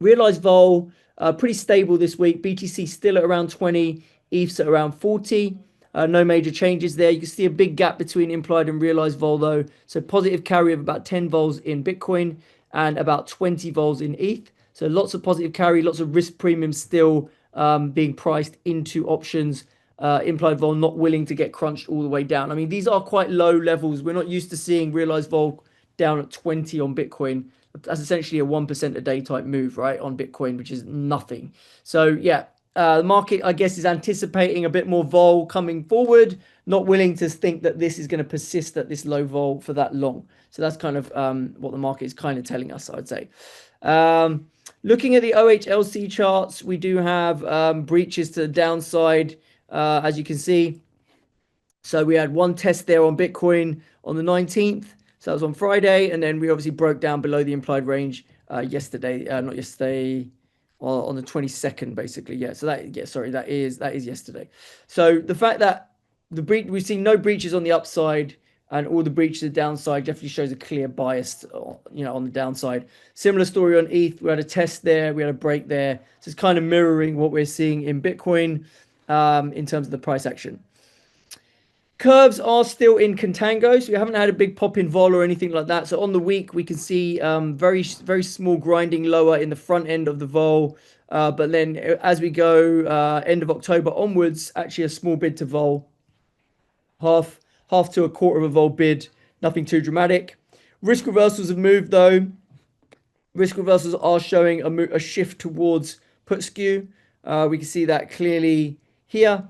Realized vol pretty stable this week. BTC still at around 20, ETH's at around 40. No major changes there. You can see a big gap between implied and realized vol though. So positive carry of about 10 vols in Bitcoin and about 20 vols in ETH. So lots of positive carry, lots of risk premium still being priced into options. Implied vol not willing to get crunched all the way down. I mean, these are quite low levels. We're not used to seeing realized vol down at 20 on Bitcoin. That's essentially a 1% a day type move, right, on Bitcoin, which is nothing. So, yeah, the market, I guess, is anticipating a bit more vol coming forward, not willing to think that this is going to persist at this low vol for that long. So that's kind of what the market is kind of telling us, I'd say. Looking at the OHLC charts, we do have breaches to the downside, as you can see. So we had one test there on Bitcoin on the 19th. So that was on Friday. And then we obviously broke down below the implied range yesterday, not yesterday, on the 22nd, basically. Yeah. So that, yeah, sorry, that is yesterday. So the fact that we've seen no breaches on the upside and all the breaches to the downside definitely shows a clear bias, on the downside. Similar story on ETH. We had a test there, we had a break there. So it's kind of mirroring what we're seeing in Bitcoin in terms of the price action. Curves are still in contango, so we haven't had a big pop in vol or anything like that. So on the week, we can see very, very small grinding lower in the front end of the vol. But then as we go end of October onwards, actually a small bid to vol, half to a quarter of a vol bid, nothing too dramatic. Risk reversals have moved though. Risk reversals are showing a shift towards put skew. We can see that clearly here.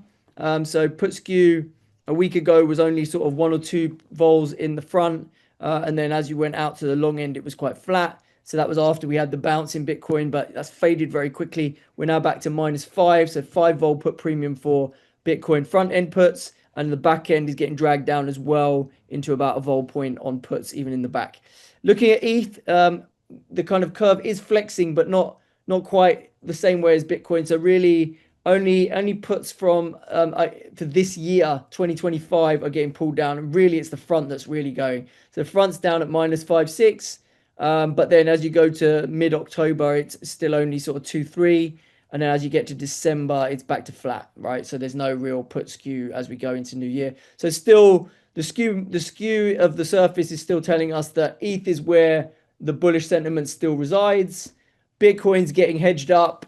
So put skew a week ago was only sort of 1 or 2 vols in the front. And then as you went out to the long end, it was quite flat. So that was after we had the bounce in Bitcoin, but that's faded very quickly. We're now back to -5. So 5 vol put premium for Bitcoin front end puts. And the back end is getting dragged down as well into about a vol point on puts, even in the back. Looking at ETH, the kind of curve is flexing, but not quite the same way as Bitcoin. So really only puts from for this year 2025 are getting pulled down, and really it's the front that's really going. So the front's down at -5.6, but then as you go to mid-October, it's still only sort of 2.3, and then as you get to December, it's back to flat, right? So there's no real put skew as we go into New Year. So still the skew of the surface is still telling us that ETH is where the bullish sentiment still resides. Bitcoin's getting hedged up.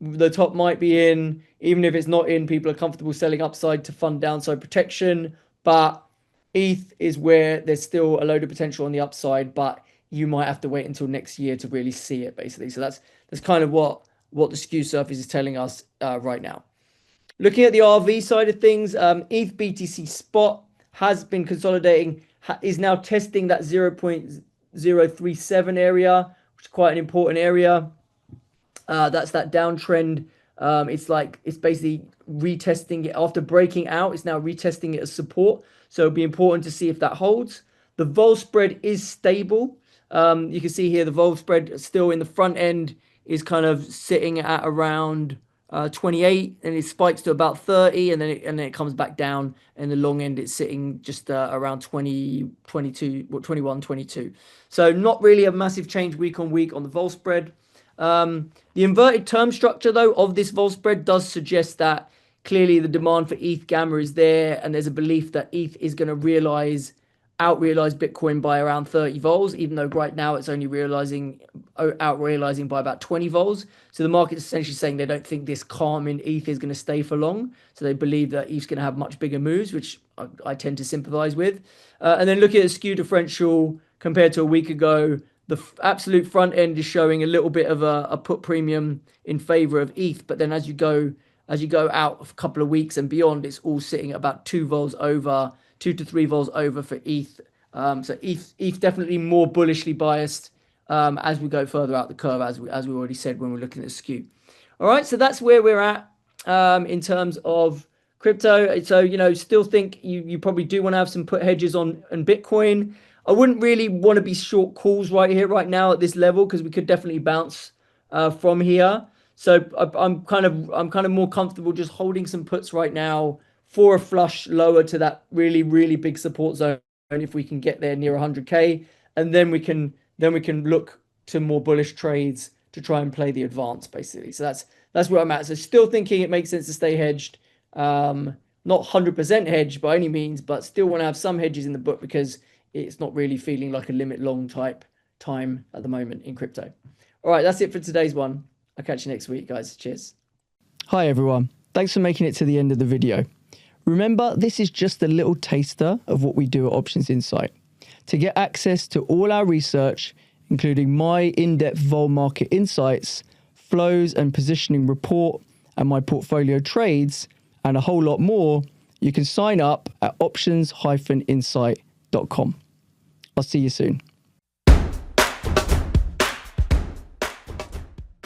The top might be in. Even if it's not in, people are comfortable selling upside to fund downside protection. But ETH is where there's still a load of potential on the upside, but you might have to wait until next year to really see it, basically. So that's kind of what the skew surface is telling us right now. Looking at the RV side of things, ETH BTC spot has been consolidating, is now testing that 0.037 area, which is quite an important area. That's that downtrend. It's basically retesting it after breaking out. It's now retesting it as support. So it'll be important to see if that holds. The vol spread is stable. You can see here the vol spread still in the front end is kind of sitting at around 28, and it spikes to about 30, and then it comes back down. And the long end it's sitting just around 20, 22, 21, 22. So not really a massive change week on week on the vol spread. The inverted term structure, though, of this vol spread does suggest that clearly the demand for ETH gamma is there, and there's a belief that ETH is going to out-realize Bitcoin by around 30 vols, even though right now it's only out-realizing by about 20 vols. So the market's essentially saying they don't think this calm in ETH is going to stay for long. So they believe that ETH's going to have much bigger moves, which I tend to sympathize with. And then looking at the skew differential compared to a week ago, the absolute front end is showing a little bit of a put premium in favor of ETH, but then as you go out a couple of weeks and beyond, it's all sitting at about 2 vols over, 2 to 3 vols over for ETH. So ETH definitely more bullishly biased as we go further out the curve, as we already said when we're looking at skew. All right, so that's where we're at in terms of crypto. So still think you probably do want to have some put hedges on Bitcoin. I wouldn't really want to be short calls right now at this level, because we could definitely bounce from here. So I'm kind of more comfortable just holding some puts right now for a flush lower to that really, really big support zone if we can get there near 100k, and then we can look to more bullish trades to try and play the advance, basically. So that's where I'm at. So still thinking it makes sense to stay hedged. Not 100% hedged by any means, but still want to have some hedges in the book because it's not really feeling like a limit long type time at the moment in crypto. All right, that's it for today's one. I'll catch you next week, guys. Cheers. Hi, everyone. Thanks for making it to the end of the video. Remember, this is just a little taster of what we do at Options Insight. To get access to all our research, including my in-depth vol market insights, flows and positioning report, and my portfolio trades, and a whole lot more, you can sign up at options-insight.com. I'll see you soon.